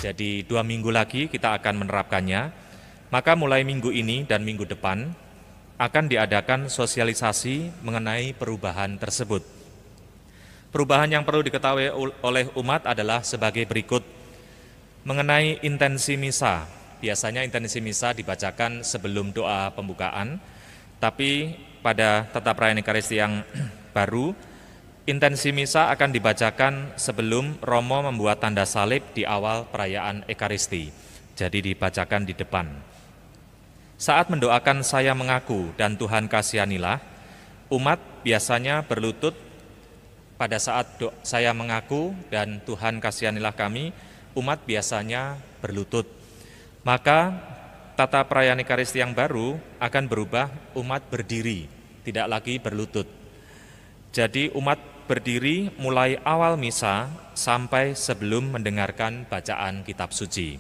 Jadi 2 minggu lagi kita akan menerapkannya. Maka mulai minggu ini dan minggu depan akan diadakan sosialisasi mengenai perubahan tersebut. Perubahan yang perlu diketahui oleh umat adalah sebagai berikut. Mengenai intensi misa, biasanya intensi misa dibacakan sebelum doa pembukaan, tapi pada tata perayaan Ekaristi yang baru, intensi misa akan dibacakan sebelum Romo membuat tanda salib di awal perayaan Ekaristi. Jadi dibacakan di depan. Saat mendoakan saya mengaku dan Tuhan kasihanilah, umat biasanya berlutut pada saat saya mengaku dan Tuhan kasihanilah kami, umat biasanya berlutut. Maka tata perayaan Ekaristi yang baru akan berubah umat berdiri, tidak lagi berlutut. Jadi umat berdiri mulai awal misa sampai sebelum mendengarkan bacaan kitab suci.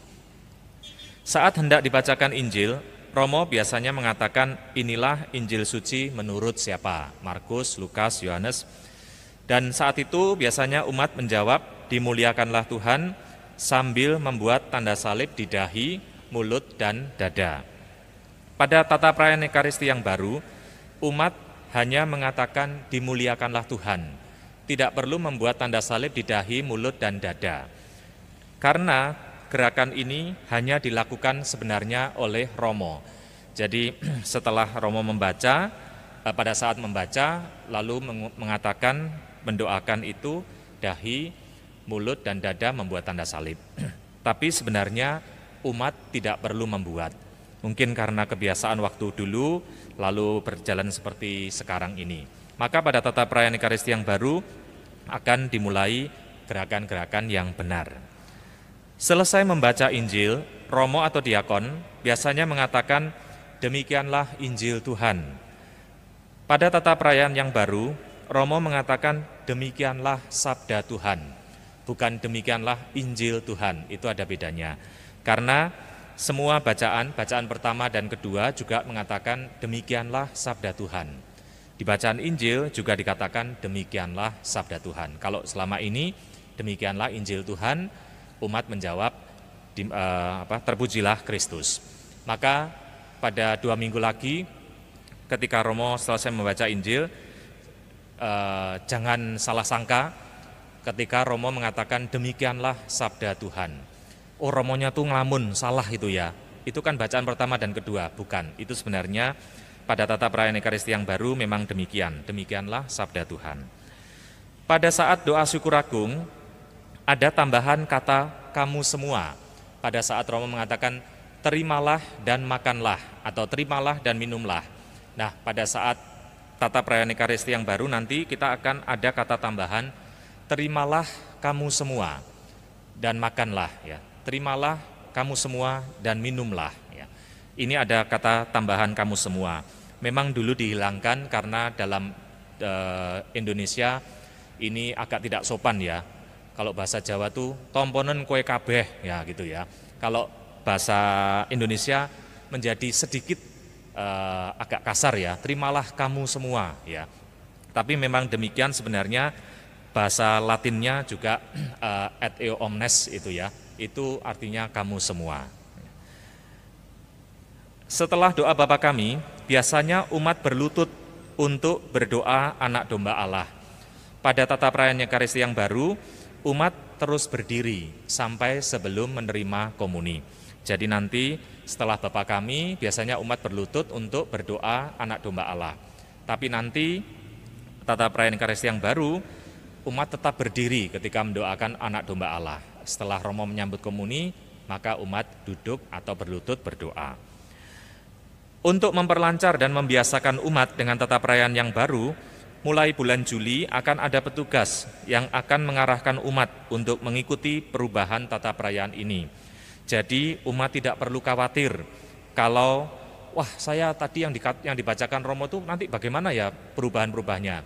Saat hendak dibacakan Injil, Romo biasanya mengatakan inilah Injil suci menurut siapa? Markus, Lukas, Yohanes. Dan saat itu biasanya umat menjawab dimuliakanlah Tuhan sambil membuat tanda salib di dahi, mulut, dan dada. Pada tata perayaan Ekaristi yang baru, umat hanya mengatakan dimuliakanlah Tuhan. Tidak perlu membuat tanda salib di dahi, mulut, dan dada. Karena gerakan ini hanya dilakukan sebenarnya oleh Romo. Jadi setelah Romo membaca, pada saat membaca, lalu mengatakan, mendoakan itu dahi, mulut, dan dada membuat tanda salib. Tapi sebenarnya umat tidak perlu membuat. Mungkin karena kebiasaan waktu dulu, lalu berjalan seperti sekarang ini. Maka pada tata perayaan Ekaristi yang baru akan dimulai gerakan-gerakan yang benar. Selesai membaca Injil, Romo atau diakon biasanya mengatakan demikianlah Injil Tuhan. Pada tata perayaan yang baru, Romo mengatakan demikianlah sabda Tuhan, bukan demikianlah Injil Tuhan. Itu ada bedanya. Karena semua bacaan pertama dan kedua juga mengatakan demikianlah sabda Tuhan. Di bacaan Injil juga dikatakan demikianlah sabda Tuhan. Kalau selama ini demikianlah Injil Tuhan, umat menjawab terpujilah Kristus. Maka pada 2 minggu lagi ketika Romo selesai membaca Injil, jangan salah sangka ketika Romo mengatakan demikianlah sabda Tuhan. Oh, Romonya tuh ngelamun, salah itu ya. Itu kan bacaan pertama dan kedua, bukan. Itu sebenarnya pada tata perayaan Ekaristi yang baru memang demikian. Demikianlah sabda Tuhan. Pada saat doa syukur agung, ada tambahan kata kamu semua. Pada saat Romo mengatakan terimalah dan makanlah atau terimalah dan minumlah. Nah, pada saat tata perayaan Ekaristi yang baru nanti kita akan ada kata tambahan terimalah kamu semua dan makanlah ya. Terimalah kamu semua dan minumlah ya. Ini ada kata tambahan kamu semua. Memang dulu dihilangkan karena dalam Indonesia ini agak tidak sopan ya. Kalau bahasa Jawa tuh tomponen kue kabeh ya gitu ya. Kalau bahasa Indonesia menjadi sedikit agak kasar ya. Terimalah kamu semua ya. Tapi memang demikian sebenarnya bahasa Latinnya juga et eo omnes itu ya. Itu artinya kamu semua. Setelah doa Bapa kami, biasanya umat berlutut untuk berdoa anak domba Allah. Pada tata perayaan Ekaristi yang baru, umat terus berdiri sampai sebelum menerima komuni. Jadi nanti setelah Bapa kami, biasanya umat berlutut untuk berdoa anak domba Allah. Tapi nanti tata perayaan Ekaristi yang baru, umat tetap berdiri ketika mendoakan anak domba Allah. Setelah Romo menyambut komuni, maka umat duduk atau berlutut berdoa. Untuk memperlancar dan membiasakan umat dengan tata perayaan yang baru, mulai bulan Juli akan ada petugas yang akan mengarahkan umat untuk mengikuti perubahan tata perayaan ini. Jadi umat tidak perlu khawatir kalau, wah saya tadi yang dibacakan Romo itu nanti bagaimana ya perubahan-perubahannya.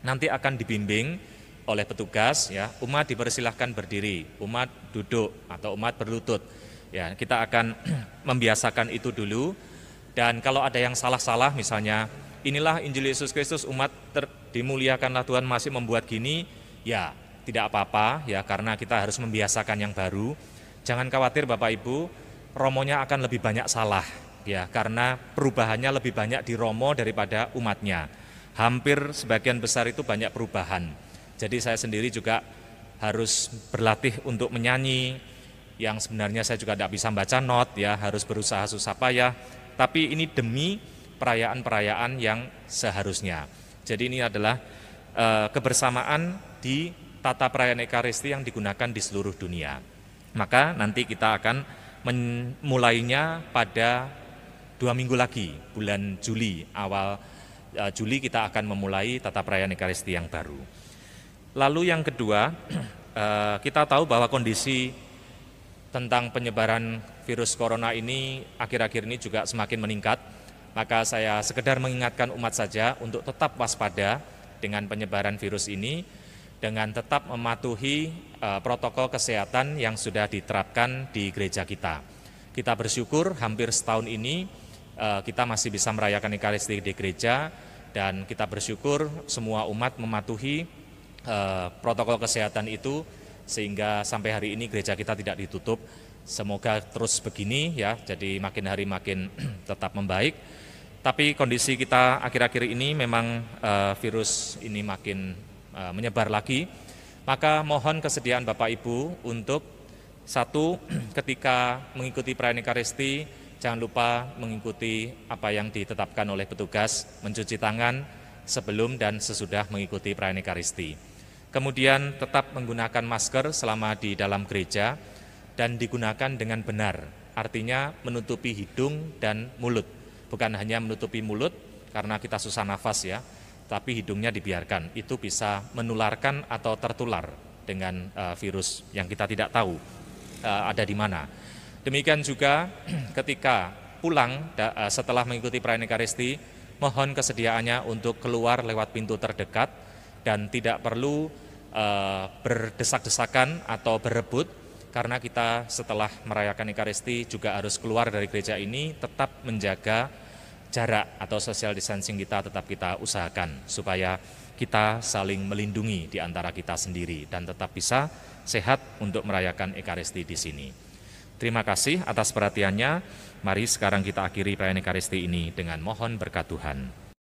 Nanti akan dibimbing oleh petugas ya, umat dipersilahkan berdiri, umat duduk atau umat berlutut. Ya, kita akan membiasakan itu dulu. Dan kalau ada yang salah-salah misalnya, inilah Injil Yesus Kristus, umat dimuliakanlah Tuhan masih membuat gini, ya tidak apa-apa ya karena kita harus membiasakan yang baru. Jangan khawatir Bapak Ibu, romonya akan lebih banyak salah ya, karena perubahannya lebih banyak di romo daripada umatnya. Hampir sebagian besar itu banyak perubahan. Jadi saya sendiri juga harus berlatih untuk menyanyi, yang sebenarnya saya juga tidak bisa baca not ya, harus berusaha susah payah, tapi ini demi perayaan-perayaan yang seharusnya. Jadi ini adalah kebersamaan di tata perayaan Ekaristi yang digunakan di seluruh dunia. Maka nanti kita akan memulainya pada 2 minggu lagi, bulan Juli, awal Juli kita akan memulai tata perayaan Ekaristi yang baru. Lalu yang kedua, kita tahu bahwa kondisi tentang penyebaran virus corona ini akhir-akhir ini juga semakin meningkat, maka saya sekedar mengingatkan umat saja untuk tetap waspada dengan penyebaran virus ini, dengan tetap mematuhi protokol kesehatan yang sudah diterapkan di gereja kita. Kita bersyukur hampir setahun ini kita masih bisa merayakan Ekaristi di gereja, dan kita bersyukur semua umat mematuhi protokol kesehatan itu, sehingga sampai hari ini gereja kita tidak ditutup. Semoga terus begini ya, jadi makin hari makin tetap membaik. Tapi kondisi kita akhir-akhir ini memang virus ini makin menyebar lagi. Maka mohon kesediaan Bapak Ibu untuk satu, ketika mengikuti perayaan Ekaristi, jangan lupa mengikuti apa yang ditetapkan oleh petugas, mencuci tangan sebelum dan sesudah mengikuti perayaan Ekaristi. Kemudian tetap menggunakan masker selama di dalam gereja dan digunakan dengan benar, artinya menutupi hidung dan mulut. Bukan hanya menutupi mulut karena kita susah nafas ya, tapi hidungnya dibiarkan. Itu bisa menularkan atau tertular dengan virus yang kita tidak tahu ada di mana. Demikian juga ketika pulang setelah mengikuti perayaan Ekaristi, mohon kesediaannya untuk keluar lewat pintu terdekat dan tidak perlu berdesak-desakan atau berebut, karena kita setelah merayakan Ekaristi juga harus keluar dari gereja ini tetap menjaga jarak atau social distancing kita tetap kita usahakan supaya kita saling melindungi di antara kita sendiri dan tetap bisa sehat untuk merayakan Ekaristi di sini. Terima kasih atas perhatiannya. Mari sekarang kita akhiri perayaan Ekaristi ini dengan mohon berkat Tuhan.